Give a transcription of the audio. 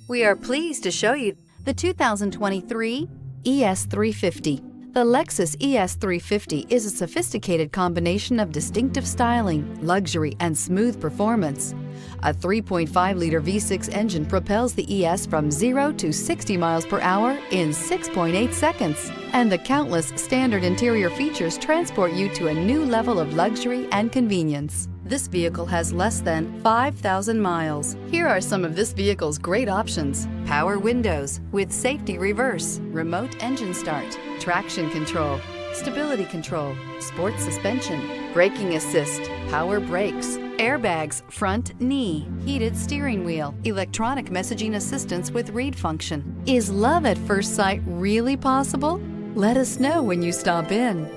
We are pleased to show you the 2023 ES350. The Lexus ES350 is a sophisticated combination of distinctive styling, luxury, and smooth performance. A 3.5-liter V6 engine propels the ES from 0 to 60 miles per hour in 6.8 seconds, and the countless standard interior features transport you to a new level of luxury and convenience. This vehicle has less than 5,000 miles. Here are some of this vehicle's great options: power windows with safety reverse, remote engine start, traction control, stability control, sports suspension, braking assist, power brakes, airbags, front knee, heated steering wheel, electronic messaging assistance with read function. Is love at first sight really possible? Let us know when you stop in.